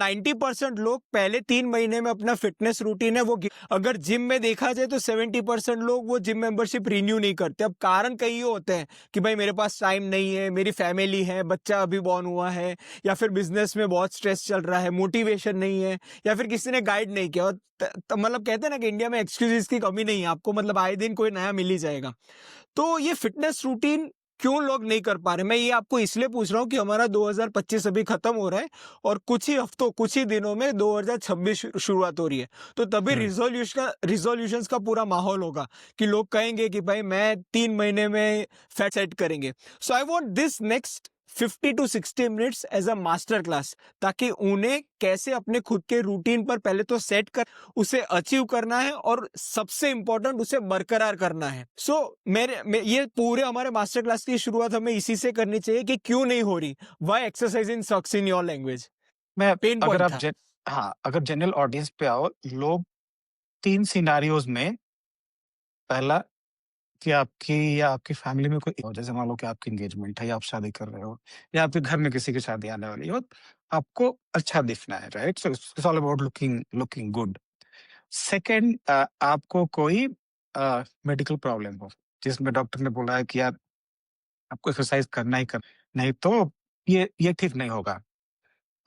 90% लोग पहले 3 महीने में अपना फिटनेस रूटीन है वो अगर जिम में देखा जाए तो 70% लोग वो जिम मेंबरशिप रिन्यू नहीं करते। अब कारण कई ये होते हैं कि भाई मेरे पास टाइम नहीं है, मेरी फैमिली है, बच्चा अभी बॉर्न हुआ है, या फिर बिजनेस में बहुत स्ट्रेस चल रहा है, मोटिवेशन नहीं है, या फिर किसी ने गाइड नहीं किया। और मतलब कहते हैं ना कि इंडिया में एक्सक्यूजेस की कमी नहीं है, आपको मतलब आए दिन कोई नया मिल ही जाएगा। तो ये फिटनेस रूटीन क्यों लोग नहीं कर पा रहे? मैं ये आपको इसलिए पूछ रहा हूँ कि हमारा 2025 अभी खत्म हो रहा है और कुछ ही हफ्तों, कुछ ही दिनों में 2026 शुरुआत हो रही है। तो तभी हम्म। रिजोल्यूशंस का पूरा माहौल होगा कि लोग कहेंगे कि भाई मैं 3 महीने में फैट सेट करेंगे। So I want this next 50 to 60 minutes as a master class, ताकि उन्हें कैसे अपने खुद के रूटीन पर पहले तो सेट कर, उसे अचीव करना है और सबसे इंपॉर्टेंट उसे बरकरार करना है। ये पूरे हमारे मास्टर क्लास की शुरुआत हमें इसी से करनी चाहिए कि क्यों नहीं हो रही, why exercising sucks in your language. मैं पेन अगर पॉइंट आप था। हाँ, अगर जनरल ऑडियंस पे आओ, लोग 3 सिनारियोज में, पहला कि आपकी या आपकी फैमिली में कोई हो, जैसे मान लो कि आपकी एंगेजमेंट है या आप शादी कर रहे हो या आपके घर में किसी की शादी आने वाली हो, आपको अच्छा दिखना है, right? So it's all about looking looking good. Second, आपको कोई मेडिकल प्रॉब्लम हो जिसमें डॉक्टर ने बोला है कि यार आपको एक्सरसाइज करना ही कर, नहीं तो ये ठीक नहीं होगा।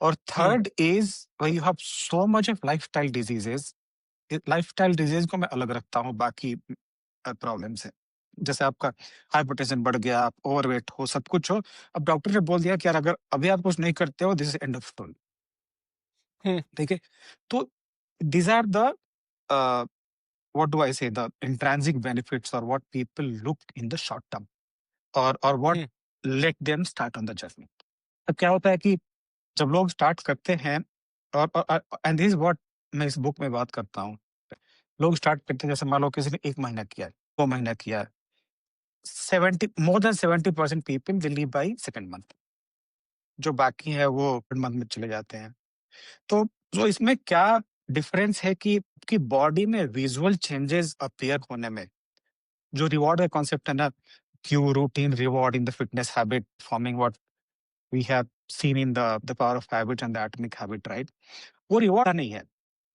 और हम्म। Third is you have so much of lifestyle diseases. Lifestyle disease को मैं अलग रखता हूँ बाकी प्रॉब्लम से। जैसे आपका हाइपरटेंशन बढ़ गया, आप ओवरवेट हो, सब कुछ हो, अब डॉक्टर ने बोल दिया कि यार अगर अभी आप कुछ नहीं करते हो, this is end of story. हम्म। ठीक है? तो these are the uh, what do I say, the intrinsic benefits or what people look in the short term, or what hmm. let them start on the journey. अब क्या होता है कि जब लोग स्टार्ट करते हैं, और एंड दिस व्हाट मैं इस बुक में बात करता हूँ, लोग स्टार्ट करते हैं, जैसे मान लो किसी ने 1 महीना किया है, 2 महीना किया है, 70% people will leave by second month, जो बाकी है वो थर्ड मंथ में चले जाते हैं। तो इसमें क्या डिफरेंस है कि बॉडी में विजुअल चेंजेस अपीयर होने में, जो रिवॉर्ड का कॉन्सेप्ट है ना, cue routine reward in the fitness habit forming, what we have seen in the power of habit and the atomic habit, right? वो रिवॉर्ड नहीं है,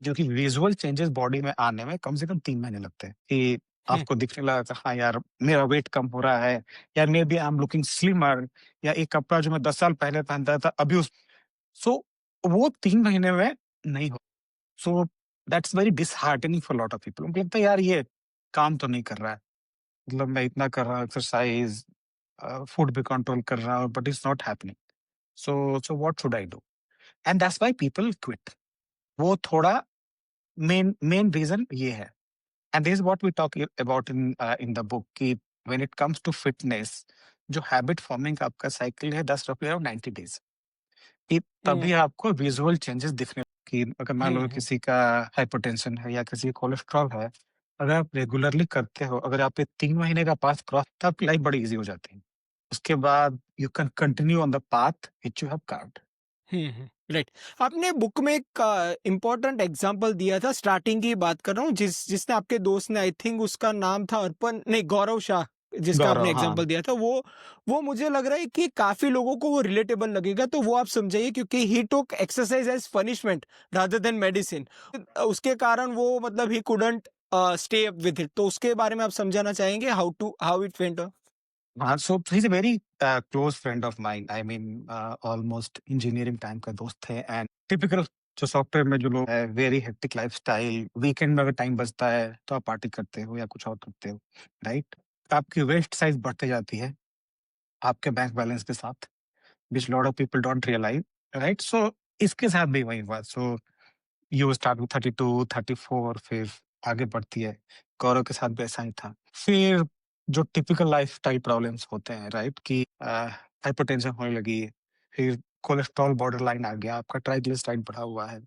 जो कि विजुअल चेंजेस बॉडी में आने में कम से कम 3 महीने लगते हैं, कि हम्म। आपको दिखने लगा कि हाँ यार मेरा वेट कम हो रहा है, यार maybe I am looking slimmer, या एक कपड़ा जो मैं 10 साल पहले पहनता था अभी उस, सो वो 3 महीने में नहीं हो। So that's very disheartening for lot of people. उनको लगता है यार ये काम तो नहीं कर रहा है, मतलब मैं इतना कर रहा हूँ एक्सरसाइज, फूड भी कंट्रोल कर रहा हूँ, but it's not happening. So what should I do? And that's why people quit. वो थोड़ा मेन मेन रीजन ये है। And this is what we talk about in the book, कि when it comes to fitness, जो habit forming का आपका cycle है, that's रफली अराउंड 90 डेज, कि हम्म। तभी आपको विजुअल चेंजेस दिखने, कि अगर मान लो हम्म। किसी का हाइपरटेंशन है या किसी का कोलेस्ट्रॉल है, अगर आप रेगुलरली करते हो, अगर आप ये 3 महीने का पाथ क्रॉस, तो आपकी लाइफ बड़ी इजी हो जाती है। उसके बाद you can continue on the path which you have carved. Right. आपने बुक में एक इम्पोर्टेंट एग्जांपल दिया था, स्टार्टिंग की बात कर रहा हूँ, जिसने आपके दोस्त ने, आई थिंक उसका नाम था अर्पण, नहीं गौरव शाह, जिसका आपने गौरव, हाँ। एग्जांपल दिया था, वो मुझे लग रहा है कि काफी लोगों को वो रिलेटेबल लगेगा, तो वो आप समझाइए, क्योंकि he took exercise as punishment rather than medicine. उसके कारण वो मतलब he couldn't stay up with it, तो उसके बारे में आप समझाना चाहेंगे हाउ इट वेंट? हाँ, so he is a very close friend of mine, I mean almost engineering time का दोस्त है। एंड टिपिकल जो सॉफ्टवेयर में जो लोग है, वेरी हेक्टिक लाइफस्टाइल, वीकेंड में अगर टाइम बचता है तो आप पार्टी करते हो या कुछ और करते हो, राइट? आपकी वेस्ट साइज बढ़ते जाती है आपके बैंक बैलेंस के साथ, which lot of people don't realize, right? So इसके साथ भी वही हुआ। So you start with 32, 34, फिर आगे बढ़ती है। गौरव के साथ भी ऐसा ही था। फिर जो टिपिकल लाइफस्टाइल प्रॉब्लम्स होते हैं, राइट? कि हाइपरटेंशन होने लगी, फिर कोलेस्ट्रॉल बॉर्डर लाइन आ गया, आपका ट्राइग्लिसराइड बढ़ा हुआ है।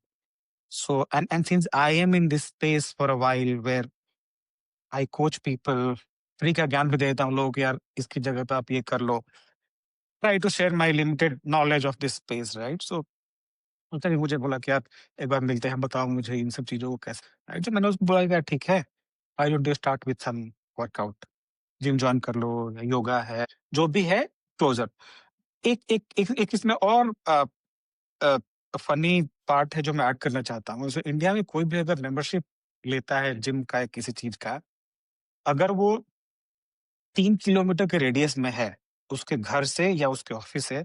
So and since I am in this space for a while where I coach people, free का ज्ञान भी देता हूँ लोगों को, यार इसकी जगह पे आप ये कर लो, try to share my limited knowledge of this space, right? सो उसने भी मुझे बोला कि आप एक बार मिलते हैं, बताओ मुझे इन सब चीज़ों को कैसे, राइट? तो मैंने उसको बोला कि यार ठीक है, why don't you start with some workout, gym join कर लो, योगा है, जो भी है क्लोज़र। एक एक एक एक इसमें और फनी पार्ट है जो मैं ऐड करना चाहता हूँ। सो इंडिया में कोई भी अगर मेंबरशिप लेता है जिम का या किसी चीज़ का, अगर वो 3 किलोमीटर के रेडियस में है, उसके घर से या उसके ऑफ़िस से,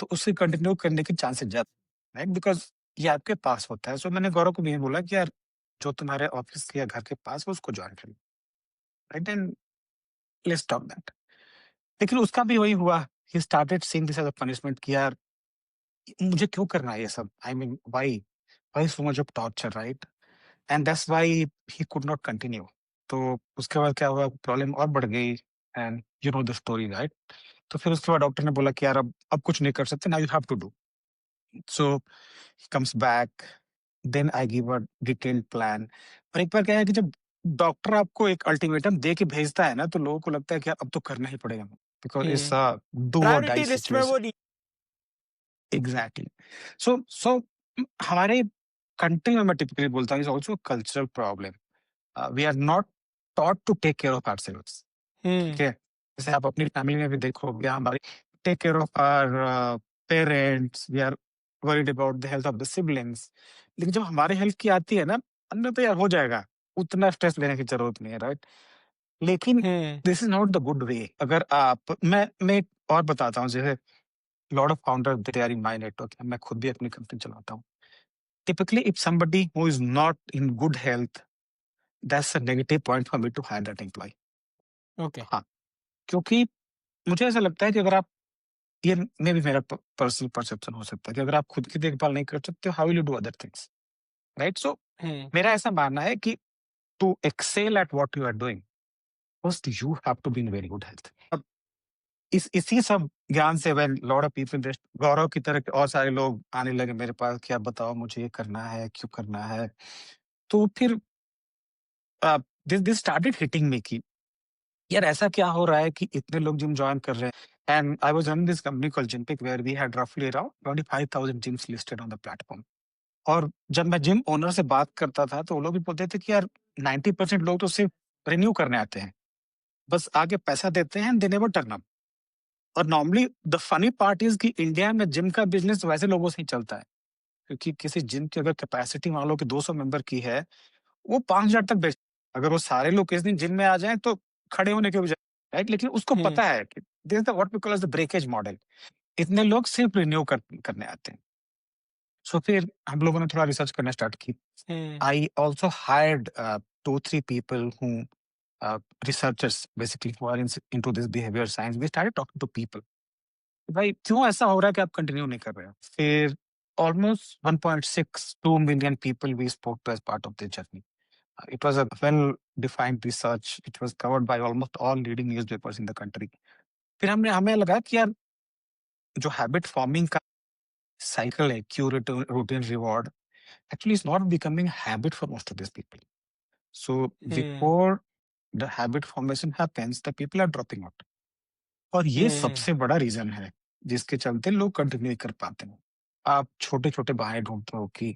तो उसे कंटिन्यू करने के चांसेस ज़्यादा, राइट? बिकॉज़ ये आपके पास होता है। सो मैंने गौरव को भी यही बोला कि यार, जो तुम्हारे ऑफ़िस या घर के पास है उसको जॉइन कर लो, right? And let's stop that. लेकिन उसका भी वही हुआ, he started seeing this as a punishment कि यार, मुझे क्यों करना है ये सब? I mean why? Why so much of torture, right? And that's why he could not continue. तो उसके बाद क्या हुआ, प्रॉब्लम और बढ़ गई and you know the story, right? तो फिर उसके बाद डॉक्टर ने बोला कि यार अब कुछ नहीं कर सकते, now you have to do. So he comes back, then I give a detailed plan. और एक बार क्या है कि जब डॉक्टर आपको एक अल्टीमेटम दे के भेजता है ना, तो लोगों को लगता है कि यार अब तो करना ही पड़ेगा, because it's hmm. A do और डाई प्रायोरिटी लिस्ट में सिचुएशन। वो नहीं। एग्ज़ैक्टली। सो हमारे कंट्री में मैं टिपिकली बोलता हूँ, it's also a cultural problem. We are not taught to take care of ourselves, ठीक हुँ, है? जैसे आप अपनी फैमिली में भी देखो, या हमारी take care of our parents, we are worried about the health of the siblings. लेकिन जब हमारे हेल्थ की आती है ना, हमने तो यार हो जाएगा, उतना स्ट्रेस लेने की ज़रूरत नहीं है, राइट? लेकिन हुँ, this is not the good way. अगर आप मैं एक और बताता हूँ, जैसे lot of founders they are in my network, मैं खुद भी अपनी कंपनी चलाता हूँ। Typically, if somebody who is not in good health, that's a negative point for me to hire that employee. Okay. हाँ, क्योंकि मुझे ऐसा लगता है कि अगर आप, ये मे बी मेरा पर्सनल परसेप्शन हो सकता है कि अगर आप खुद की देखभाल नहीं कर सकते, how will you do other things, right? So हुँ, मेरा ऐसा मानना है कि to excel at what you are doing, first you have to be in very good health. अब इसी सब ज्ञान से when lot of people just Gaurav की तरह के और सारे लोग आने लगे मेरे पास कि आप बताओ मुझे ये करना है, क्यों करना है? तो फिर दिस स्टार्टेड हिटिंग मी कि यार ऐसा क्या हो रहा है कि इतने लोग जिम जॉइन कर रहे हैं। And I was running this company called Gympik, where we had रफली around 25,000 gyms listed on the platform. और जब मैं जिम ओनर से बात करता था तो वो लोग भी बोलते थे कि यार 90% लोग तो सिर्फ रिन्यू करने आते हैं, बस आगे पैसा देते हैं, दे नेवर टर्न अप। और normally the funny part is कि इंडिया में जिम का बिजनेस वैसे लोगों से ही चलता है, क्योंकि किसी जिम की अगर कैपेसिटी मान लो कि 200 मेंबर की है, वो 5,000 तक बेच, अगर वो सारे लोग किसी दिन जिम में आ जाएँ तो खड़े होने के बजाय, राइट? लेकिन उसको हुँ, पता है कि this is the what we call as the breakage model. इतने लोग सिर्फ रिन्यू करने आते हैं। सो फिर हम लोगों ने थोड़ा रिसर्च करना स्टार्ट की। हुँ, I also hired 2-3 people who researchers basically who are into this behaviour science. We started talking to people, भाई क्यों ऐसा हो रहा है कि आप कंटिन्यू नहीं कर रहे हो? फिर almost 1.62 million people we spoke to as part of this journey. It was a well-defined research. It was covered by almost all leading newspapers in the country. फिर हमने हमें लगा कि यार, जो हैबिट फॉर्मिंग का साइकिल है, cue routine reward, actually is not becoming habit for most of this people. So um, before the habit formation happens, the people are dropping out. और ये हुँ, सबसे बड़ा रीजन है जिसके चलते लोग कंटिन्यू नहीं कर पाते हैं। आप छोटे छोटे बहाने ढूंढते हो कि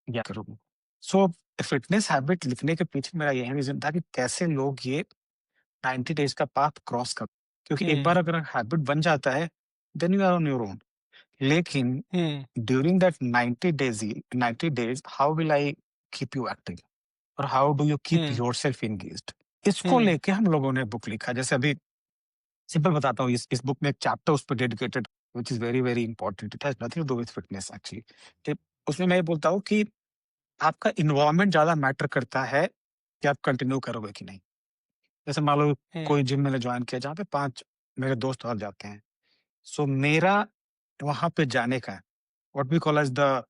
क्या करूँ। सो फिटनेस हैबिट लिखने के पीछे मेरा यही रीजन था कि कैसे लोग ये 90 डेज का पाथ क्रॉस कर, क्योंकि एक हुँ, बार अगर हैबिट बन जाता है, then you are on your own. लेकिन हुँ, during that 90 days how will I keep you active, और हाउ डू यू कीप हुँ, योरसेल्फ एंगेज्ड? इसको हुँ, लेके हम लोगों ने बुक लिखा। जैसे अभी सिंपल बताता हूँ, इस बुक में एक चैप्टर उस पर dedicated, which is very very important. It has nothing to do with fitness actually. उसमें मैं ये बोलता हूँ कि आपका इन्वायरमेंट ज्यादा मैटर करता है कि आप कंटिन्यू करोगे कि नहीं। जैसे मान लो हुँ, कोई जिम मैंने जॉइन किया जहाँ पे 5 मेरे दोस्त और जाते हैं। सो मेरा वहाँ पे जाने का what we call as the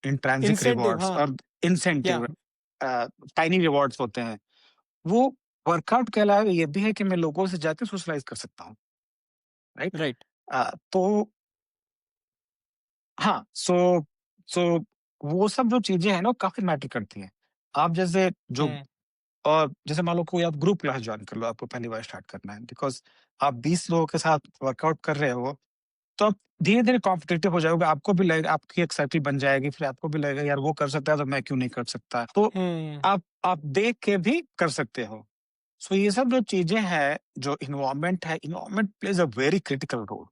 intrinsic incentive rewards हाँ, और या इंसेंटिव, टाइनी रिवॉर्ड्स होते हैं। वो वर्कआउट के अलावा ये भी है कि मैं लोगों से जाके सोशलाइज़ कर सकता हूँ, राइट? राइट। तो हाँ, सो वो सब जो चीज़ें हैं ना, वो काफ़ी मैटर करती हैं। आप जैसे जो, हुँ, और जैसे मान लो कोई आप ग्रुप क्लास जॉइन कर लो, आपको पहली बार स्टार्ट करना है, बिकॉज़ आप 20 लोगों के साथ वर्कआउट कर रहे हो, तो आप धीरे-धीरे कॉम्पिटिटिव हो जाओगे, आपको भी लगेगा, आपकी एक सर्किल बन जाएगी, फिर आपको भी लगेगा यार वो कर सकता है तो मैं क्यों नहीं कर सकता? तो हुँ, आप देख के भी कर सकते हो। सो ये सब जो चीज़ें हैं, जो एनवायरनमेंट है, environment plays a very critical role.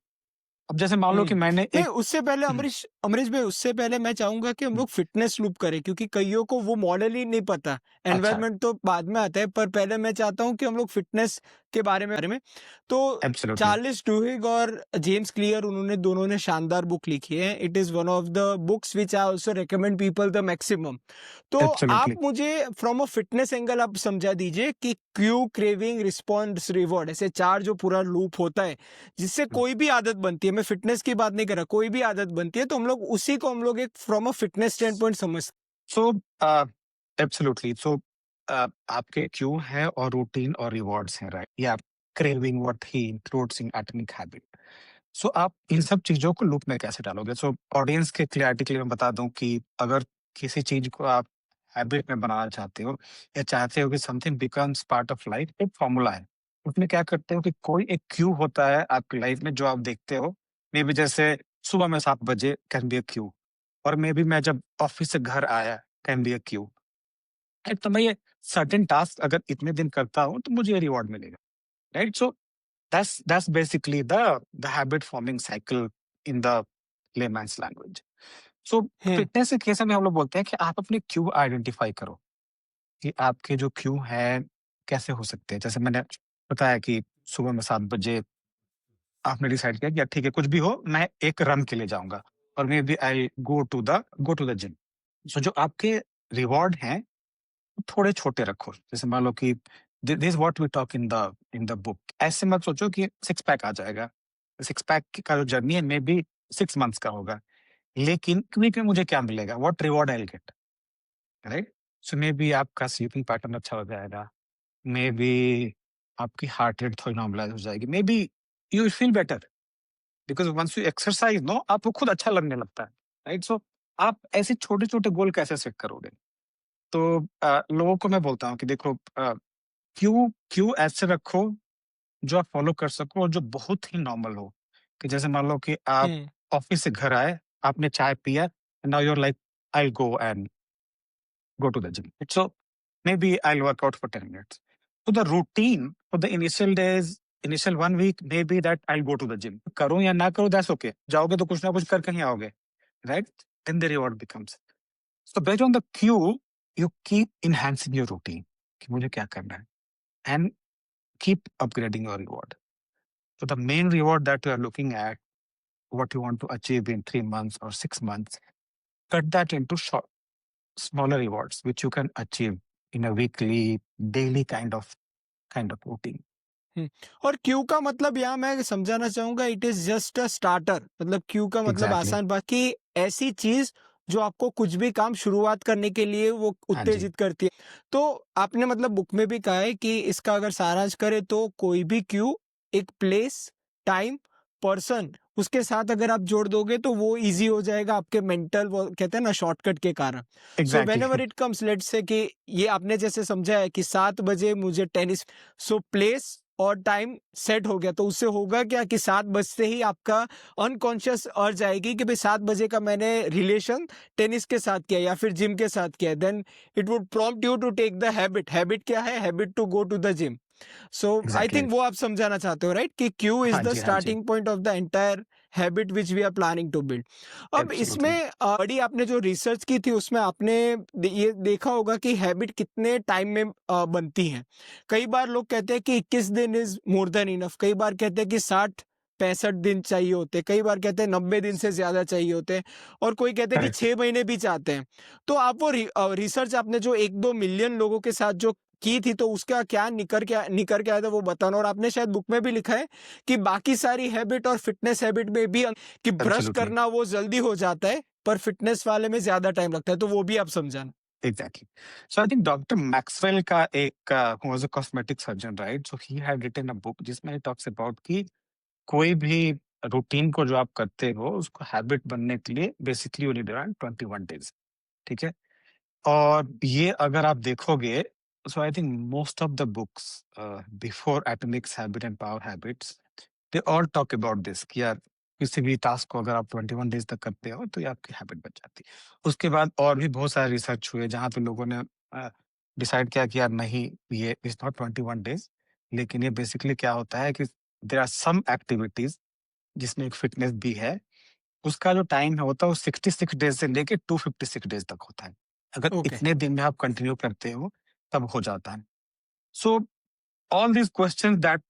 अब जैसे मान लो कि हुँ। मैंने नहीं, एक उससे पहले हुँ, अमरीश अमरीश भाई, उससे पहले मैं चाहूँगा कि हम हुँ, लोग फ़िटनेस लूप करें, क्योंकि कइयों को वो मॉडल ही नहीं पता। अच्छा, एनवायरनमेंट तो बाद में आता है, पर पहले मैं चाहता हूँ कि हम लोग फ़िटनेस के बारे में। तो एब्सोल्युटली, चार्ल्स डुहिग और जेम्स क्लियर, उन्होंने दोनों ने शानदार बुक लिखी है। It is one of the books which I also recommend people the maximum. तो आप एब्सोल्युटली। मुझे फ्रॉम अ फिटनेस एंगल आप समझा दीजिए कि क्यू, क्रेविंग, रिस्पॉन्स, रिवॉर्ड, ऐसे 4 जो पूरा लूप होता है, जिससे हुँ, कोई भी आदत बनती है, मैं फिटनेस की बात नहीं कर रहा, कोई भी आदत बनती है, तो हम लोग उसी को हम लोग एक from a fitness stand point समझ। सो अ, एब्सोल्युटली सो आपके क्यू है और रूटीन और रिवॉर्ड्स हैं, राइट? या craving what he includes in atomic habit. So आप इन सब चीज़ों को लूप में कैसे डालोगे? सो ऑडियंस के क्लैरिटी के लिए मैं बता दूँ कि अगर किसी चीज़ को आप हैबिट में बनाना चाहते हो या चाहते हो कि something becomes part of life, एक फॉर्मूला है। उसमें क्या करते हो कि कोई एक क्यू होता है आपकी लाइफ में जो आप देखते हो, मे बी जैसे सुबह में 7 बजे कैन बी अ क्यू और मे बी मैं जब ऑफिस से घर आया can be a Q. Right? तो मैं ये सर्टेन टास्क अगर इतने दिन करता हूँ तो मुझे ये रिवॉर्ड मिलेगा, right? So that's basically the habit forming cycle in the layman's language. So hmm, fitness के केस में हम लोग बोलते हैं कि आप अपने क्यू आइडेंटिफाई करो कि आपके जो क्यू है कैसे हो सकते हैं। जैसे मैंने बताया कि सुबह में 7 बजे आपने डिसाइड किया कि यार ठीक है कुछ भी हो मैं एक रन के लिए जाऊँगा और maybe I go to the gym. So जो आपके रिवॉर्ड हैं थोड़े छोटे रखो। जैसे मान लो कि this what we talk in the book. ऐसे मत सोचो कि सिक्स पैक आ जाएगा। सिक्स पैक का जो जर्नी है मे बी 6 मंथ्स का होगा। लेकिन वीक में मुझे क्या मिलेगा? What reward I will get, right? So maybe आपका स्लीपिंग पैटर्न अच्छा हो जाएगा। मे बी आपकी हार्ट रेट थोड़ी नॉर्मलाइज़ हो जाएगी। Maybe you will feel better because once you exercise नो आपको खुद अच्छा लगने लगता है, राइट? सो आप ऐसे छोटे-छोटे गोल कैसे सेट करोगे? तो लोगों को मैं बोलता हूँ कि देखो क्यू क्यू ऐसे रखो जो आप फॉलो कर सको और जो बहुत ही नॉर्मल हो कि जैसे मान लो कि आप हुँ, ऑफिस से घर आए आपने चाय पिया now you are like I go to the gym so maybe I work out for 10 minutes तो the routine for the initial days initial 1 week maybe that I go to the gym करूं या ना करूं that's okay जाओगे तो कुछ ना कुछ कर कहीं आओगे right then the reward becomes so based on the cue you keep enhancing your routine कि मुझे क्या करना है and keep upgrading your reward. So the main reward that you are looking at, what you want to achieve in 3 months or 6 months, cut that into smaller rewards, which you can achieve in a weekly, daily kind of routine. हुँ। और Q का मतलब यहाँ मैं समझाना चाहूँगा, it is just a starter, मतलब Q का मतलब Exactly. आसान बात कि ऐसी चीज़ जो आपको कुछ भी काम शुरुआत करने के लिए वो हाँ जी, उत्तेजित करती है। तो आपने मतलब बुक में भी कहा है कि इसका अगर सारांश करें तो कोई भी क्यू एक प्लेस, टाइम, पर्सन, उसके साथ अगर आप जोड़ दोगे तो वो ईज़ी हो जाएगा आपके मेंटल, वो कहते हैं ना, शॉर्टकट के कारण। So exactly whenever it comes, let's say कि ये आपने जैसे समझा है कि 7 बजे मुझे टेनिस, सो प्लेस और टाइम सेट हो गया, तो उससे होगा क्या कि 7 बजते ही आपका अनकॉन्शियस अर्ज आएगी कि भाई 7 बजे का मैंने रिलेशन टेनिस के साथ किया या फिर जिम के साथ किया, then it would prompt you to take the habit. Habit क्या है? Habit to go to the gym. So I exactly think वो आप समझाना चाहते हो, राइट? कि क्यू इज हाँ द जी, हाँ जी, starting point of the entire habit which we are planning to build. अब एब्सोल्युटली इसमें बड़ी आपने जो रिसर्च की थी उसमें आपने ये देखा होगा कि हैबिट कितने टाइम में बनती हैं। कई बार लोग कहते हैं कि 21 दिन इज मोर देन इनफ, कई बार कहते हैं कि 60-65 दिन चाहिए होते हैं, कई बार कहते हैं 90 दिन से ज्यादा चाहिए होते हैं, और कोई कहते हैं कि करेक्ट 6 महीने भी चाहते हैं। तो आप वो रिसर्च आपने जो 1-2 मिलियन लोगों के साथ जो की थी, तो उसका क्या निकर के आया था वो बताना। और आपने शायद बुक में भी लिखा है कि बाकी सारी हैबिट और फिटनेस हैबिट में भी कि ब्रश एब्सोल्युटली करना वो जल्दी हो जाता है, पर फिटनेस वाले में ज्यादा टाइम लगता है, तो वो भी आप समझाना। Exactly so I think doctor Maxwell का एक who was a cosmetic surgeon right so he had written a book जिसमें ही टॉक्स अबाउट कि कोई भी रूटीन को जो आप करते हो उसको हैबिट बनने के लिए basically you need around 21 days ठीक है और ये अगर आप देखोगे so I think most of the books before atomics habit and power habits they all talk about this कि यार किसी भी टास्क को अगर आप 21 डेज तक करते हो तो ये आपकी हैबिट बन जाती है उसके बाद और भी बहुत सारे रिसर्च हुए जहाँ पे लोगों ने डिसाइड किया कि यार नहीं ये इज नॉट 21 डेज लेकिन ये बेसिकली क्या होता है कि देर आर सम एक्टिविटीज जिसमें एक फिटनेस भी है, उसका जो टाइम होता है वो 66 डेज़ से लेके 256 डेज़ तक होता है। अगर ओके। इतने दिन में आप कंटिन्यू करते हो, तब हो जाता है। So all these questions that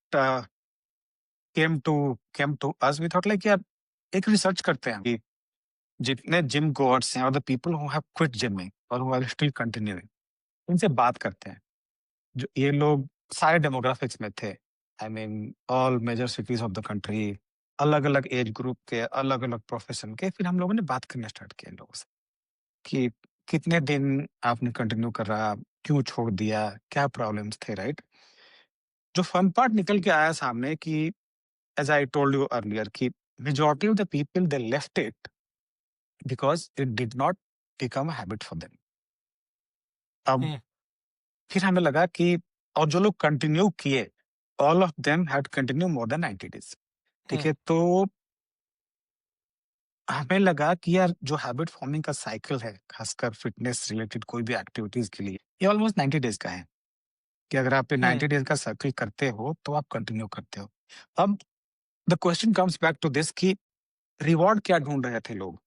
came to us, we thought like यार एक रिसर्च करते हैं कि जितने जिम गोअर्स हैं और the people who have quit gymming और हू आर स्टिल कंटिन्यूइंग, उनसे बात करते हैं। जो ये लोग सारे डेमोग्राफिक्स में थे। I mean all major cities of the country, अलग-अलग एज ग्रुप के, अलग-अलग प्रोफेशन के। फिर हम लोगों ने बात करना स्टार्ट किया इन लोगों से कि कितने दिन आपने कंटिन्यू करा, क्यों छोड़ दिया, क्या प्रॉब्लम्स थे, राइट? जो फन पार्ट निकल के आया सामने कि as I told you earlier कि majority of the people they left it because it did not become a habit for them. अब हुँ, फिर हमें लगा कि और जो लोग कंटिन्यू किए, all of them had continue more than 90 days. ठीक हुँ, है? तो हमें लगा कि यार जो हैबिट फॉर्मिंग का साइकिल है, खासकर फिटनेस रिलेटेड कोई भी एक्टिविटीज़ के लिए, ये ऑलमोस्ट 90 डेज़ का है, कि अगर आप ये हुँ, 90 डेज़ का सर्किल करते हो, तो आप कंटिन्यू करते हो। अब the question comes back to this कि रिवॉर्ड क्या ढूँढ रहे थे लोग,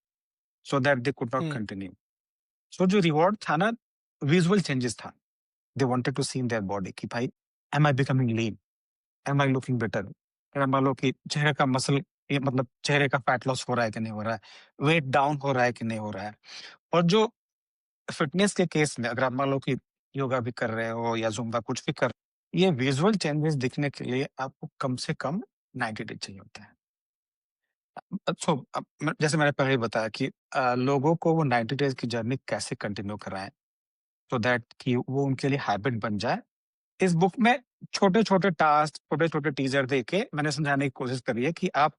so that they could not हुँ, कंटिन्यू? सो जो रिवॉर्ड था ना, विजुअल चेंजेस था। They wanted to see in their body कि भाई, am I becoming lean? Am I looking better? अगर मान लो कि चेहरे का मसल, ये मतलब चेहरे का फैट लॉस हो रहा है कि नहीं हो रहा है? वेट डाउन हो रहा है कि नहीं हो रहा है? और जो फिटनेस के केस में अगर आप मान लो कि योगा भी कर रहे हो या ज़ुम्बा कुछ भी कर, ये विजुअल चेंजेस दिखने के लिए आपको कम से कम 90 डे चाहिए होते हैं। सो अब जैसे मैंने पहले ही बताया कि लोगों को वो 90 डेज़ की जर्नी कैसे कंटिन्यू कराएँ, सो दैट कि वो उनके लिए हैबिट बन जाए। इस बुक में छोटे-छोटे टास्क, छोटे-छोटे टीज़र देके मैंने समझाने की कोशिश करी है कि आप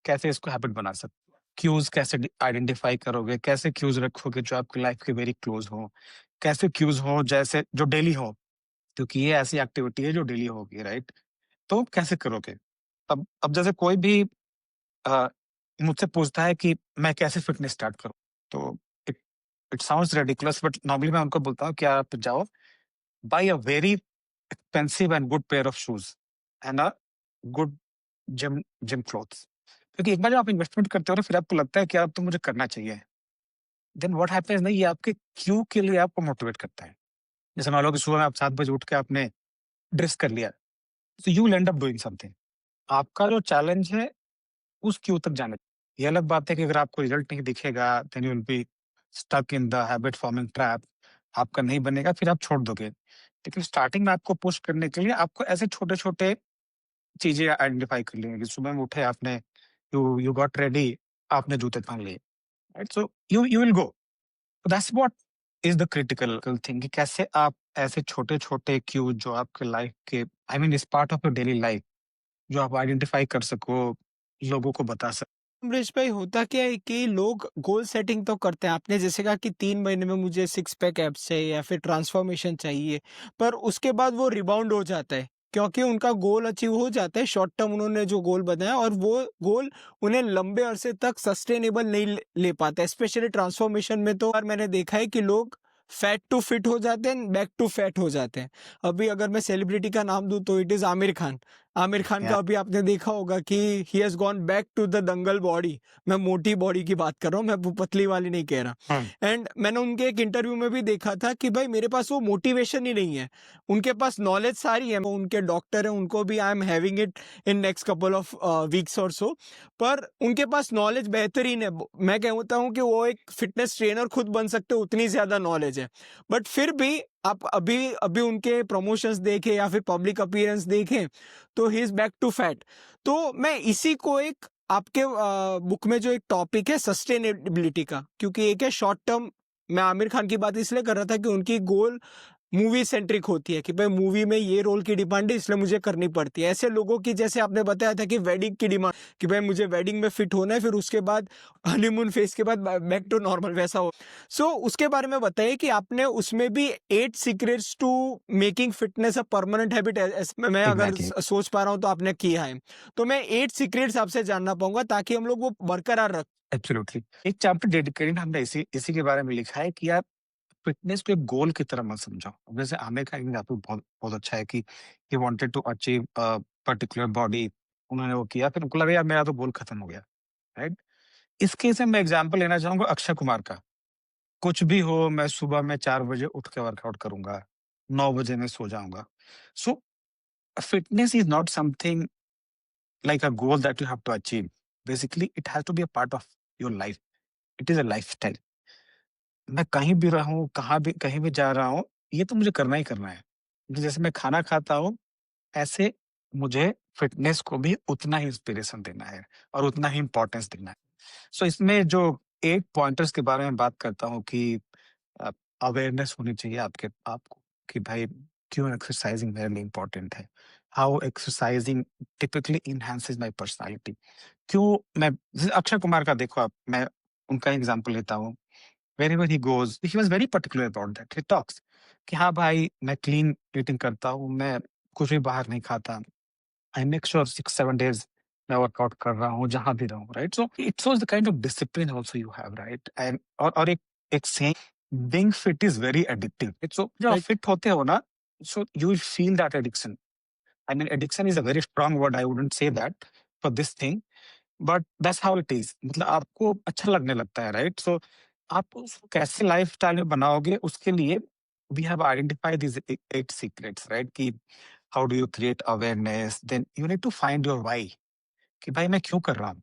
कैसे इसको हैबिट बना सकते हो। क्यूज़ कैसे आइडेंटिफ़ाई करोगे, कैसे क्यूज़ रखोगे जो आपकी लाइफ़ के वेरी क्लोज़ हों, कैसे क्यूज़ हों जैसे जो डेली हो, क्योंकि ये ऐसी एक्टिविटी है जो डेली होगी, राइट? तो कैसे करोगे? अब जैसे कोई भी अ, मुझसे पूछता है कि मैं कैसे फिटनेस स्टार्ट करूँ? तो it it sounds ridiculous but normally मैं उनको बोलता हूँ कि आप जाओ, buy a very expensive and good pair of shoes and a good gym gym clothes. क्योंकि एक बार जब आप इन्वेस्टमेंट करते हो ना, फिर आपको लगता है कि अब तो मुझे करना चाहिए। देन व्हाट हैपेंस ना, ये आपके क्यू के लिए आपको मोटिवेट करता है। जैसे मान लो कि सुबह में आप 7 बजे उठ के आपने ड्रेस कर लिया, so you will and up doing something. आपका जो चैलेंज है उस क्यू तक जाने। ये अलग बात है कि अगर आपको रिजल्ट नहीं दिखेगा, then you will be stuck in the habit forming trap. आपका नहीं बनेगा, फिर आप छोड़ दोगे। लेकिन स्टार्टिंग में आपको पुश करने के लिए आपको ऐसे छोटे-छोटे चीज़ें आइडेंटिफाई कर ली हैं कि सुबह में उठे आपने, यू यू गॉट रेडी, आपने जूते पहन लिए, right? So you you will go. That's what is the critical thing कि कैसे आप ऐसे छोटे-छोटे क्यू जो आपके लाइफ के, I mean is part of your daily life, जो आप आइडेंटिफाई कर सको, लोगों को बता सको। अमरीश भाई होता क्या है कि लोग गोल सेटिंग तो करते हैं, आपने जैसे कहा कि 3 महीने में मुझे सिक्स पैक एब्स चाहिए या फिर ट्रांसफॉर्मेशन चाहिए, पर उसके बाद वो रिबाउंड हो जाता है क्योंकि उनका गोल अचीव हो जाता है, शॉर्ट टर्म उन्होंने जो गोल बनाया और वो गोल उन्हें लंबे अरसे तक सस्टेनेबल नहीं ले पाता, स्पेशली ट्रांसफॉर्मेशन में। तो और मैंने देखा है कि लोग फैट टू फिट हो जाते हैं, बैक टू फैट हो जाते हैं। अभी अगर मैं सेलिब्रिटी का नाम दूं तो इट इज आमिर खान। आमिर खान का या अभी आपने देखा होगा कि he has gone back to the Dangal body. मैं मोटी बॉडी की बात कर रहा हूँ, मैं वो पतली वाली नहीं कह रहा। हुँ, एंड मैंने उनके एक इंटरव्यू में भी देखा था कि भाई मेरे पास वो मोटिवेशन ही नहीं है। उनके पास नॉलेज सारी है, वो उनके डॉक्टर हैं, उनको भी I am having it in next couple of weeks और सो। पर उनके पास नॉलेज बेहतरीन है। मैं कहता हूँ कि वो एक फिटनेस ट्रेनर खुद बन सकते हो, उतनी ज़्यादा नॉलेज है। बट फिर भी आप अभी अभी उनके प्रमोशंस देखें या फिर पब्लिक अपीयरेंस देखें तो he is back to fat. तो मैं इसी को एक आपके बुक में जो एक टॉपिक है सस्टेनेबिलिटी का, क्योंकि एक है शॉर्ट टर्म। मैं आमिर खान की बात इसलिए कर रहा था कि उनकी गोल मूवी सेंट्रिक होती है कि भाई मूवी में ये रोल की डिमांड है इसलिए मुझे करनी पड़ती है। ऐसे लोगों की जैसे आपने बताया था कि वेडिंग की डिमांड, कि भाई मुझे वेडिंग में फिट होना है, फिर उसके बाद हनीमून फेज के बाद बैक टू नॉर्मल वैसा हो। सो उसके बारे में बताइए कि आपने उसमें भी 8 secrets to making fitness a permanent habit, मैं अगर एग्ज़ैक्टली, सोच पा रहा हूँ तो आपने किया है। तो मैं 8 सीक्रेट्स आपसे जानना पाऊंगा ताकि हम लोग वो बरकरार रख। एब्सोल्युटली। एक चैप्टर डेडिकेटेड हमने इसी इसी के बारे में लिखा है कि आप फिटनेस को एक गोल की तरह मत समझो। अब जैसे आमिर खान का एग्ज़ाम्पल बहुत बहुत अच्छा है कि he wanted to achieve a particular body उन्होंने वो किया, फिर उनको लगा यार मेरा तो गोल खत्म हो गया, राइट? इस केस में मैं एग्ज़ाम्पल लेना चाहूँगा अक्षय कुमार का। कुछ भी हो मैं सुबह में 4 बजे उठ के वर्कआउट करूँगा, 9 बजे मैं सो जाऊँगा। So fitness is not something like a goal that you have to achieve. Basically it has to be a part of your life. It is a lifestyle. मैं कहीं भी रहूँ, कहाँ भी कहीं भी जा रहा हूँ, ये तो मुझे करना ही करना है। जैसे मैं खाना खाता हूँ, ऐसे मुझे फिटनेस को भी उतना ही इंस्पिरेशन देना है और उतना ही इम्पोर्टेंस देना है। सो इसमें जो 8 पॉइंटर्स के बारे में बात करता हूँ कि अ, अवेयरनेस होनी चाहिए आपको कि भाई क्यों एक्सरसाइजिंग मेरे लिए इम्पोर्टेंट है। How exercising typically enhances my personality. क्यों मैं जैसे अक्षय कुमार का देखो आप, मैं उनका एग्ज़ाम्पल लेता हूँ। Wherever he goes he was very particular about that. He talks कि हाँ भाई मैं क्लीन ईटिंग करता हूँ, मैं कुछ भी बाहर नहीं खाता। आई मेक श्योर 6-7 डेज़ मैं वर्कआउट कर रहा हूँ जहाँ भी रहूँ, right? So it shows the kind of discipline also you have, right? And और एक एक saying being fit is very addictive. It's so जब आप राइट। फिट होते हो ना, so you will feel that addiction. I mean addiction is a very strong word, I wouldn't say that for this thing, but that's how it is. मतलब आपको अच्छा लगने लगता है, राइट? सो आप उसको कैसे लाइफ़स्टाइल में बनाओगे उसके लिए we have identified these 8 secrets, right? कि how do you create awareness, then you need to find your why कि भाई मैं क्यों कर रहा हूँ?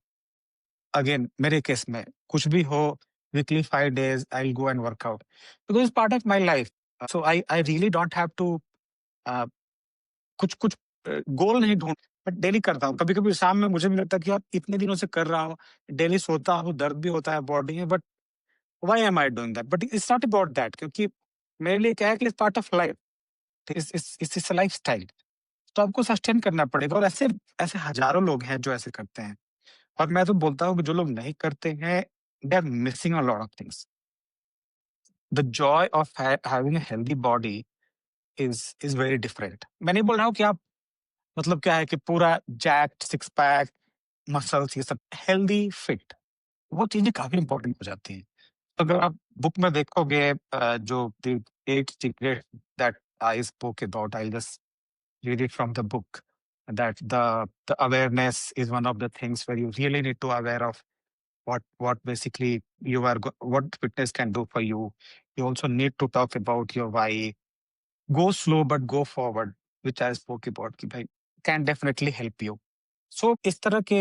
अगेन मेरे केस में कुछ भी हो, weekly 5 days I will go and work out because it's part of my life. So I really don't have to uh, कुछ गोल नहीं ढूँढ, बट डेली करता हूँ। कभी-कभी शाम में मुझे भी लगता है कि यार इतने दिनों से कर रहा हूँ, डेली सोता हूँ, दर्द भी होता है बॉडी में, but why am I doing that? But it's not about that, क्योंकि मेरे लिए क्या है कि it's part of life. It's a lifestyle. तो आपको सस्टेन करना पड़ेगा और ऐसे ऐसे हज़ारों लोग हैं जो ऐसे करते हैं। और मैं तो बोलता हूँ कि जो लोग नहीं करते हैं, they are missing a lot of things. The joy of having a healthy body is very different. मैं नहीं बोल रहा हूँ कि आप मतलब क्या है कि पूरा जैक्ड, सिक्स पैक, मसल्स ये सब हेल्दी, फिट वो चीज़ें काफ़ी इम्पोर्टेंट हो जाती हैं। अगर आप बुक में देखोगे जो the 8 secret that I spoke about, I just read it from the book that the awareness is one of the things where you really need to aware of what basically what fitness can do for you. You also need to talk about your why. Go slow but go forward, which I spoke about कि भाई can definitely help you. So इस तरह के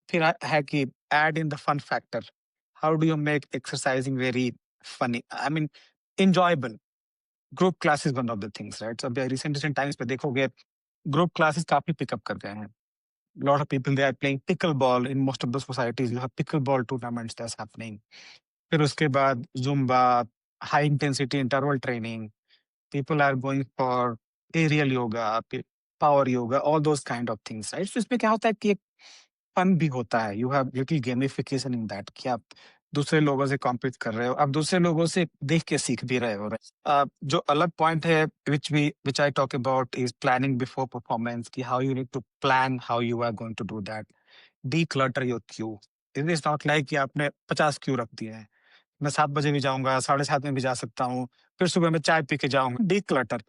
फिर है कि add in the fun factor. How do you make exercising very funny? I mean enjoyable. Group class is one of the things, right? So अभी recent times पे देखोगे group classes काफी पिकअप कर गए हैं. Lot of people they are playing pickleball in most of the societies. You have pickleball tournaments that's happening. फिर उसके बाद Zumba, high intensity interval training. People are going for aerial yoga, power yoga, all those kind of things, right? So इसमें क्या होता है कि एक fun भी होता है. You have little gamification in that कि आप दूसरे लोगों से कॉम्पीट कर रहे हो, आप दूसरे लोगों से देख के सीख भी रहे हो. जो अलग पॉइंट है which I talk about is planning before performance कि how you need to plan how you are going to do that. Declutter your queue. It is not like कि आपने 50 क्यू रख दिए हैं. मैं 7 बजे भी जाऊँगा, 7:30 में भी जा सकता हूँ, फिर सुबह मैं चाय पी के जाऊँगा. Declutter.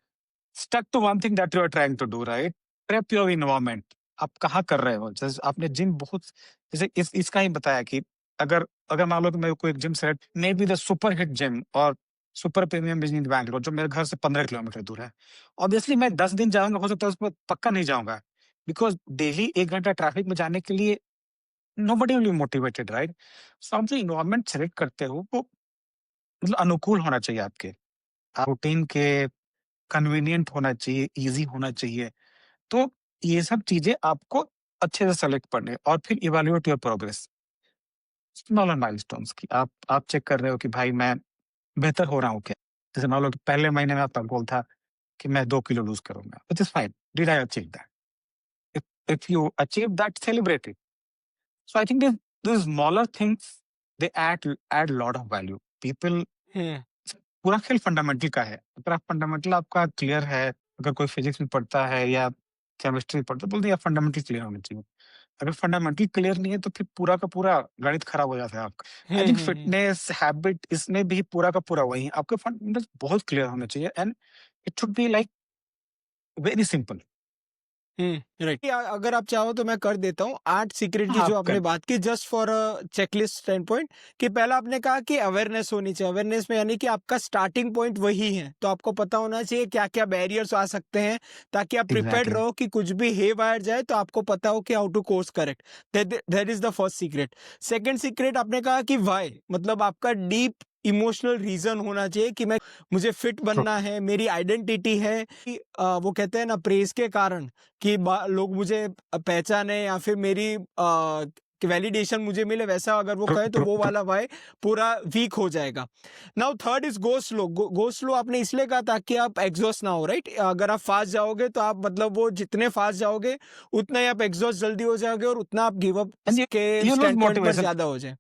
Stuck to one thing that you are trying to do, right? Prep your environment. आप कहाँ कर रहे हो? जैसे आपने जिम बहुत जैसे इसका ही बताया कि अगर अगर मान लो कि मेरे को एक gym set maybe the super hit gym और super premium gym in Bangalore जो मेरे घर से 15 किलोमीटर दूर है। ऑब्वियसली मैं 10 दिन जाऊँगा, हो सकता है उसमें पक्का नहीं जाऊँगा। बिकॉज़ डेली 1 घंटा ट्रैफिक में जाने के लिए nobody will be motivated, right? So आप जो एनवायरनमेंट सेलेक्ट करते हो वो मतलब अनुकूल होना चाहिए आपके। रूटीन के कन्वीनिएंट होना चाहिए, ईज़ी होना चाहिए। तो ये सब चीज़ें आपको अच्छे से सेलेक्ट करने और फिर evaluate your progress. Smaller milestones कि आप चेक कर रहे हो कि भाई मैं बेहतर हो रहा हूँ क्या? जैसे मान लो कि पहले महीने में आपका गोल था कि मैं 2 किलो लूज़ करूँगा, which is fine. Did I achieve that? If if you achieve that, celebrate it. So I think these smaller things they add lot of value. People हम्म। पूरा खेल फंडामेंटल का है। अगर आप फंडामेंटल आपका क्लियर है, अगर कोई फिजिक्स में पढ़ता है या केमिस्ट्री में पढ़ता है, बोलते हैं यार फंडामेंटल क्लियर होने चाहिए। अगर फंडामेंटल क्लियर नहीं है तो फिर पूरा का पूरा गणित खराब हो जाता है आपका। आई थिंक फिटनेस, हैबिट इसमें भी पूरा का पूरा वही है। आपके फंडामेंटल्स बहुत क्लियर होने चाहिए and it should be like very simple. Right. अगर आप चाहो तो मैं कर देता हूँ 8 सीक्रेट की हाँ, जो आप आपने कर बात की, just for checklist stand point. कि पहला आपने कहा कि अवेयरनेस होनी चाहिए। अवेयरनेस में यानी कि आपका स्टार्टिंग पॉइंट वही है, तो आपको पता होना चाहिए क्या क्या बैरियर्स आ सकते हैं, ताकि आप प्रिपेयर्ड एग्जैक्टली रहो कि कुछ भी हे वायर जाए तो आपको पता हो कि how to course correct. That is the first secret. Second secret आपने कहा कि वाई, मतलब आपका डीप इमोशनल रीजन होना चाहिए कि मैं मुझे फिट ट्रू बनना है, मेरी आइडेंटिटी है कि वो कहते हैं ना प्रेज के कारण, कि लोग मुझे पहचाने या फिर मेरी वैलिडेशन मुझे मिले, वैसा अगर वो ट्रू कहे तो ट्रू वो ट्रू वाला वाई पूरा वीक हो जाएगा। Now third is go slow. Go slow आपने इसलिए कहा ताकि आप एग्जॉस्ट ना हो, राइट। अगर आप फास्ट जाओगे तो आप मतलब वो जितने फास्ट जाओगे उतना ही आप एग्जॉस्ट जल्दी हो जाओगे और उतना आप गिव अप एंड के यू लूज स्टैंड पॉइंट पर मोटिवेशन ज्यादा हो जाए।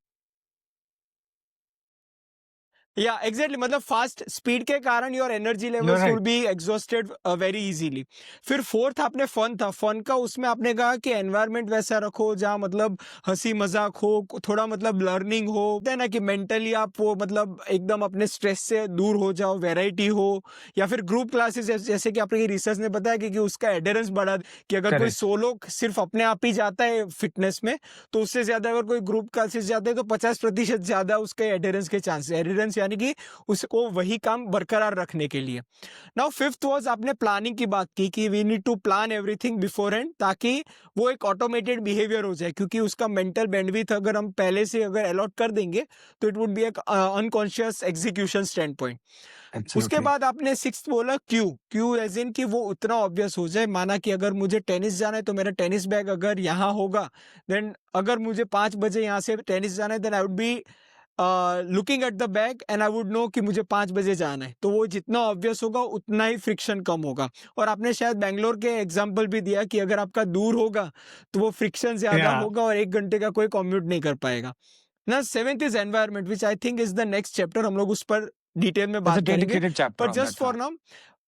या एग्जैक्टली, मतलब फास्ट स्पीड के कारण your energy your levels will right be exhausted very easily. फिर फोर्थ आपने फन था, फन का उसमें आपने कहा कि एनवायरनमेंट वैसा रखो जहाँ मतलब हंसी मजाक हो, थोड़ा मतलब लर्निंग हो, होता है ना कि मेंटली आप वो मतलब एकदम अपने स्ट्रेस से दूर हो जाओ, वैरायटी हो। या फिर ग्रुप क्लासेस, जैसे कि आपने रिसर्च ने बताया कि उसका एडेरेंस बढ़ा, कि अगर कोई करेक्ट सोलो सिर्फ अपने आप ही जाता है फिटनेस में, तो उससे ज्यादा अगर कोई ग्रुप क्लासेस जाते हैं तो 50% ज्यादा उसके एडेरेंस के चांसेस, एडेरेंस यानी कि उसको वही काम बरकरार रखने के लिए। नाउ फिफ्थ वाज आपने प्लानिंग की बात की कि we need to plan everything beforehand, ताकि वो एक ऑटोमेटेड बिहेवियर हो जाए, क्योंकि उसका मेंटल बैंडविड्थ अगर हम पहले से अगर अलॉट कर देंगे तो इट वुड बी एक अनकॉन्शियस एग्जीक्यूशन स्टैंड पॉइंट। उसके एब्सोल्युटली बाद आपने सिक्स्थ बोला क्यू। क्यू एज इन कि वो उतना ऑब्वियस हो जाए, माना कि अगर मुझे टेनिस जाना है तो मेरा टेनिस बैग अगर यहाँ होगा, देन अगर मुझे 5 बजे यहाँ से टेनिस जाना है, then I would be looking at the bag and I would know कि मुझे 5 बजे जाना है। तो वो जितना ऑब्वियस होगा उतना ही फ्रिक्शन कम होगा। और आपने शायद बैंगलोर के एग्जाम्पल भी दिया कि अगर आपका दूर होगा तो वो फ्रिक्शन ज्यादा या होगा और 1 घंटे का कोई कॉम्यूट नहीं कर पाएगा ना। Seventh is environment, which I think is the next chapter, हम लोग उस पर डिटेल में दैट्स बात अ करेंगे। डेडिकेटेड चैप्टर पर ऑन जस्ट दैट फॉर हाँ नाउ,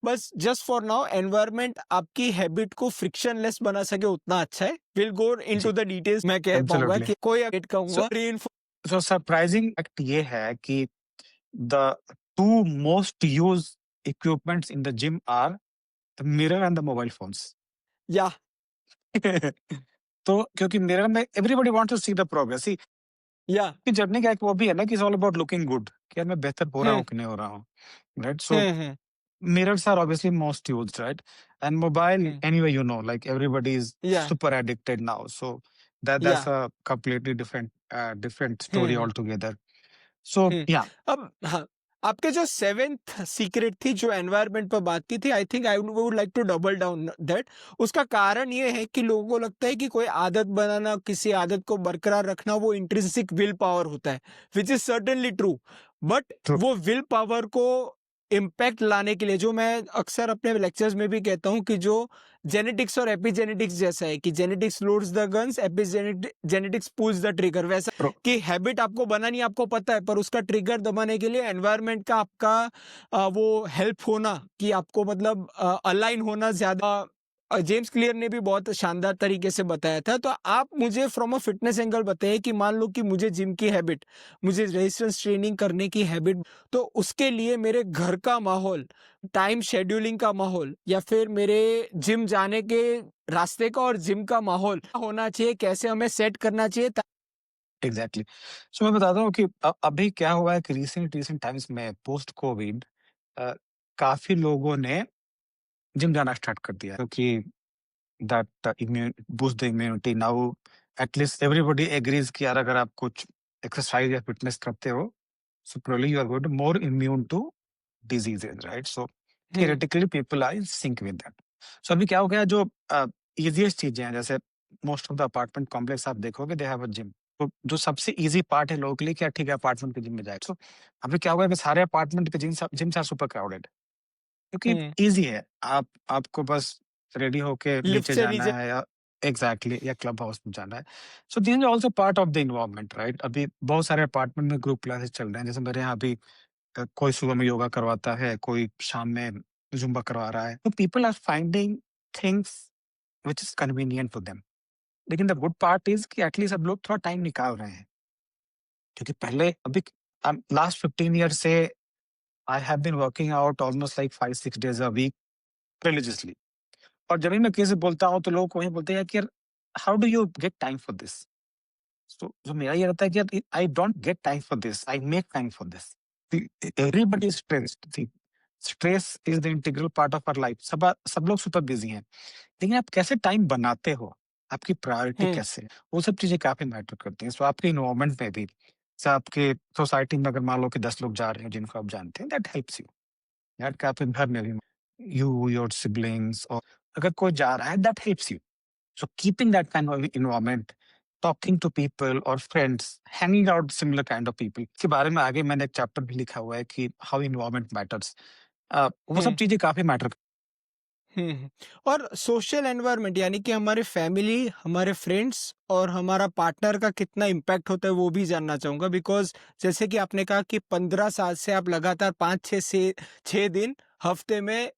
बस जस्ट फॉर नाउ एनवायरनमेंट आपकी हैबिट को फ्रिक्शनलेस बना सके उतना अच्छा है। विल गो जी इनटू द डिटेल्स। मैं कह पाऊंगा एब्सोल्युटली कि कोई अपडेट सो कहूंगा। सो सरप्राइजिंग फैक्ट ये है कि the two most used equipments in the gym are the mirror and the mobile phones या तो क्योंकि मिरर में everybody wants to see the progress see या कि जर्नी का एक वो भी है ना कि it's all about looking good कि यार मैं बेहतर हो रहा हम्म हूँ कि नहीं हो रहा हूँ right so hmm mirrors are obviously most used right and mobile hmm anyway you know like everybody is या super addicted now so या that's a completely different story hmm altogether so hmm yeah अब हाँ, आपके जो seventh secret थी जो environment पर बात की थी, I think I would like to double down that. उसका कारण ये है कि लोगों को लगता है कि कोई आदत बनाना, किसी आदत को बरकरार रखना वो इंट्रिंसिक विल पावर होता है, which is certainly true. But true वो विल पावर को इम्पैक्ट लाने के लिए, जो मैं अक्सर अपने लेक्चर्स में भी कहता हूँ कि जो जेनेटिक्स और एपिजेनेटिक्स जैसा है, कि genetics loads the guns, epigenetics pulls the trigger, वैसा true कि हैबिट आपको बनानी आपको पता है, पर उसका ट्रिगर दबाने के लिए एनवायरनमेंट का आपका वो हेल्प होना, कि आपको मतलब अलाइन होना ज्यादा। जेम्स क्लियर ने भी बहुत शानदार तरीके से बताया था। तो आप मुझे फ्रॉम अ फिटनेस एंगल बताइए कि मान लो कि मुझे जिम की हैबिट, मुझे रेजिस्टेंस ट्रेनिंग करने की हैबिट, तो उसके लिए मेरे घर का माहौल, टाइम शेड्यूलिंग का माहौल, या फिर मेरे जिम जाने के रास्ते का और जिम का माहौल होना चाहिए, कैसे हमें सेट करना चाहिए। एग्जैक्टली सो मैं बताता हूँ कि अभी क्या हुआ है कि रिसेंट रिसेंट टाइम्स में पोस्ट कोविड काफी लोगों ने जिम जाना स्टार्ट कर दिया क्योंकि that boost the immunity now at least everybody agrees कि यार अगर आप कुछ एक्सरसाइज या फिटनेस करते हो so probably you are going to more immune to diseases right so hmm theoretically people are in sync with that so अभी क्या हो गया जो easiest चीजें हैं जैसे most of the apartment complex आप देखोगे they have a gym तो जो सबसे इजी पार्ट है लोगों के लिए क्या ठीक है अपार्टमेंट के जिम में जाए so अभी क्या होगा कि सारे अपार्टमेंट के जिम्स आर सुपर क्राउडेड क्योंकि हम्म ईज़ी है। आपको बस रेडी होके लिफ्ट नीचे से जाना नीचे। है या एग्ज़ैक्टली या क्लब हाउस में जाना है। So this is also part of the environment right? अभी बहुत सारे अपार्टमेंट में ग्रुप क्लासेस चल रहे हैं। जैसे मेरे यहाँ अभी कोई सुबह में योगा करवाता है, कोई शाम में ज़ुम्बा करवा रहा है। तो people are finding things which is convenient for them. लेकिन द गुड पार्ट इज़ कि एटलीस्ट अब लोग थोड़ा टाइम निकाल रहे हैं। क्योंकि पहले अभी लास्ट 15 ईयर से I have been working out almost like 5-6 days a week religiously. और जब भी मैं किसी से बोलता हूँ तो लोग वही बोलते हैं कि यार how do you get time for this? So मेरा ये रहता है कि यार I don't get time for this, I make time for this. Everybody is stressed, stress is the integral part of our life. सब लोग सुपर बिजी हैं, लेकिन आप कैसे टाइम बनाते हो, आपकी प्रायोरिटी हुँ, कैसे है, वो सब चीजें काफी मैटर करती हैं। सो आपके इन्वायरमेंट में भी, जैसे आपके सोसाइटी में अगर मान लो कि 10 लोग जा रहे हैं जिनको आप जानते हैं, दैट हेल्प्स यू। यार कि आपके घर में भी यू, योर सिबलिंग्स, और अगर कोई जा रहा है, that helps you. So keeping that kind of environment, talking to people or friends, hanging out with similar kind of people, इसके बारे में आगे मैंने एक चैप्टर भी लिखा हुआ है कि how environment matters। वो सब हुँ। चीजें काफी मैटर। हुँ, हुँ। और सोशल एनवायरनमेंट यानी कि हमारे फैमिली, हमारे फ्रेंड्स और हमारा पार्टनर का कितना इम्पैक्ट होता है वो भी जानना चाहूँगा बिकॉज़ जैसे कि आपने कहा कि 15 साल से आप लगातार 5-6 से 6 दिन हफ्ते में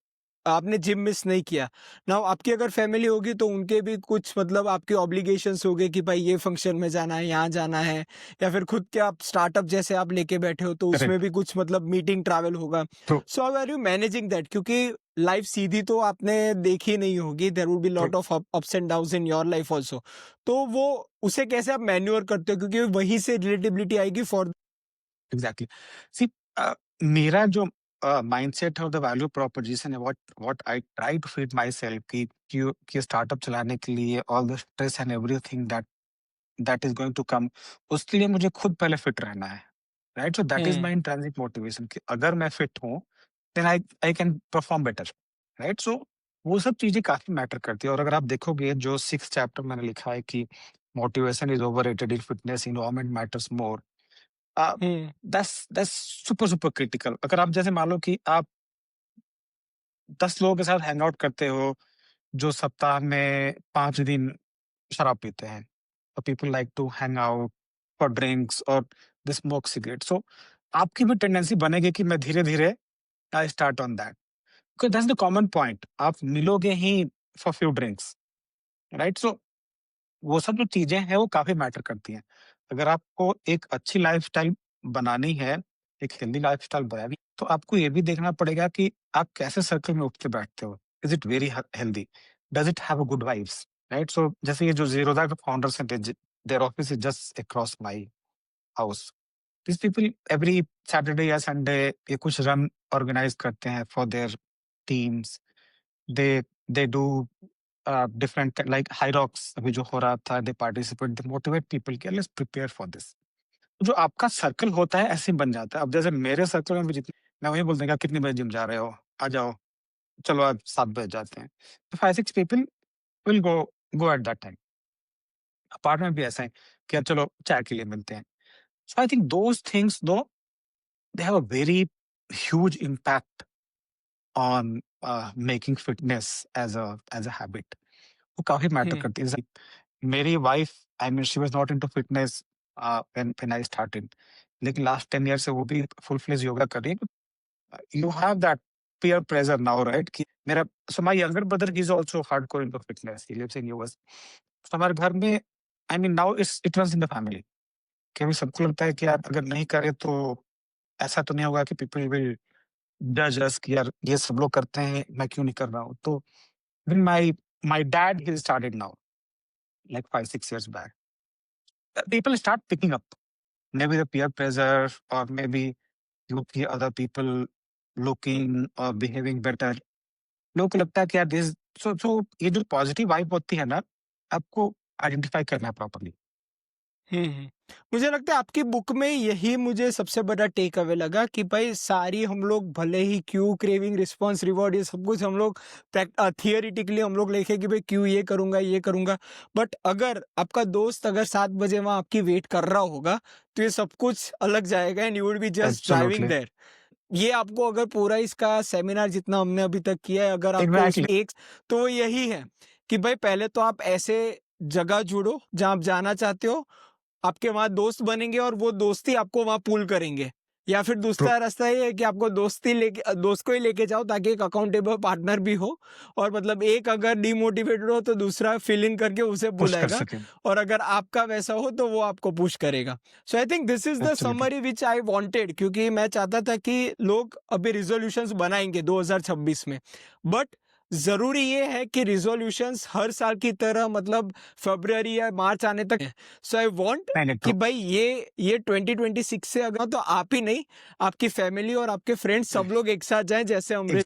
आपने जिम मिस नहीं किया। नाउ आपकी अगर फैमिली होगी तो उनके भी कुछ मतलब आपके ऑब्लिगेशंस होंगे कि भाई ये फंक्शन में जाना है, यहाँ जाना है या फिर खुद के आप स्टार्टअप जैसे आप लेके बैठे हो तो उसमें करेक्ट। भी कुछ मतलब मीटिंग ट्रैवल होगा। True. So how are you managing that? क्योंकि लाइफ सीधी तो आपने देखी नहीं होगी, there would be true. Lot of ups and downs in your life also. तो वो उसे कैसे आप मैन्यूर करते हो क्योंकि वहीं से रिलेटेबिलिटी आएगी फॉर एग्जैक्टली। सी, मेरा जो माइंडसेट है और द वैल्यू प्रोपोजिशन है, what I try to feed myself कि स्टार्टअप चलाने के लिए all the stress and everything that is going to come, उसके लिए मुझे खुद पहले फिट रहना है। राइट, सो दैट इज हुँ, माई इंट्रिंसिक मोटिवेशन कि अगर मैं फिट हूँ, then I I can perform better. Right, so वो सब चीजें काफी मैटर करती है। और अगर आप देखोगे जो 6 चैप्टर मैंने लिखा है कि motivation is overrated in fitness, environment matters more, hmm, that's super super critical. अगर आप जैसे मान लो कि आप 10 लोगों के साथ हैंग आउट करते हो जो सप्ताह में 5 दिन शराब पीते हैं, people like to hang out for drinks और दे स्मोक सिगरेट, सो आपकी भी टेंडेंसी बनेगी कि मैं धीरे धीरे I start on that, because that's the common point, आप मिलोगे ही for few drinks. Right, so वो सब जो चीजें हैं वो काफी मैटर करती हैं। अगर आपको एक अच्छी लाइफस्टाइल बनानी है, एक हेल्दी लाइफस्टाइल बनानी, तो आपको ये भी देखना पड़ेगा कि आप कैसे सर्कल में उठते बैठते हो। Is it very healthy? Does it have a good vibes? Right, so जैसे ये जो ज़ीरोधा के फाउंडर्स हैं, their office is just across my house. These people every Saturday या Sunday ये कुछ रन ऑर्गेनाइज करते हैं for their teams. They do different like Hyrox अभी जो हो रहा था, they participate, they motivate people कि लेट्स प्रिपेयर फॉर दिस। जो आपका सर्कल होता है ऐसे ही बन जाता है। अब जैसे मेरे सर्कल में भी जितने, मैं वही बोलते हैं कि आप कितने बजे जिम जा रहे हो, आ जाओ, चलो आज 7 बजे जाते हैं, तो 5-6 people will go at that time. Apartment में भी ऐसा है कि यार चलो चाय के लिए मिलते हैं। सो आई थिंक दोज थिंग्स दो, they have a very huge impact on making fitness as a habit। वो काफी मैटर हुँ, करती है। जैसे मेरी wife, I mean she was not into fitness when I started, लेकिन लास्ट 10 ईयर से वो भी फुल फ्लेज योगा कर रही है। You have that peer pressure now, right, कि मेरा, so my younger brother he is also hardcore into fitness, he lives in US. तो हमारे घर में, I mean now it runs in the family, कि अभी सबको लगता है कि यार अगर नहीं करे तो ऐसा तो नहीं होगा कि पीपल विल जज अस कि यार ये सब लोग करते हैं, मैं क्यों नहीं कर रहा हूँ। तो even my dad he started now like 5-6 years back, people start picking up, maybe the peer pressure or maybe you see other people looking or behaving better, लोगों को लगता है कि यार दिस, सो ये जो पॉजिटिव वाइब होती है ना, आपको आइडेंटिफाई करना है प्रॉपर्ली। हुँ, हुँ। मुझे लगता है आपकी बुक में यही मुझे सबसे बड़ा टेक अवे लगा कि भाई सारी हम लोग भले ही क्यू, क्रेविंग, रिस्पॉन्स, रिवॉर्ड ये सब कुछ हम लोग थियोरेटिकली हम लोग लिखे कि भाई क्यू ये करूँगा। बट अगर आपका दोस्त अगर 7 बजे वहाँ आपकी वेट कर रहा होगा, तो ये सब कुछ अलग जाएगा and you would be just driving absolutely. There. ये आपको अगर पूरा इसका सेमिनार जितना हमने अभी तक किया है अगर आपको एग्जैक्टली। उसमें एक तो वो यही है कि भाई पहले तो आप ऐसे जगह जुड़ो जहाँ आप जाना चाहते हो, आपके वहाँ दोस्त बनेंगे और वो दोस्ती आपको वहाँ पूल करेंगे। या फिर ट्रू। दूसरा रास्ता ये है कि आपको दोस्त को ही लेके जाओ ताकि एक अकाउंटेबल पार्टनर भी हो और मतलब एक अगर डिमोटिवेटेड हो तो दूसरा फील इन करके उसे पुश कर बुलाएगा सके। और अगर आपका वैसा हो तो वो आपको पुश करेगा। So I think this is the absolutely. Summary which I wanted क्योंकि मैं चाहता था कि लोग अभी रिज़ॉल्यूशंस बनाएँगे 2026 में। बट ज़रूरी ये है कि रिज़ॉल्यूशंस हर साल की तरह मतलब फ़रवरी या मार्च आने तक सो आई वांट मैंने कि तो भाई ये 2026 से अगर तो आप ही नहीं, आपकी फैमिली और आपके फ्रेंड्स सब लोग एक साथ जाएँ जैसे अमृत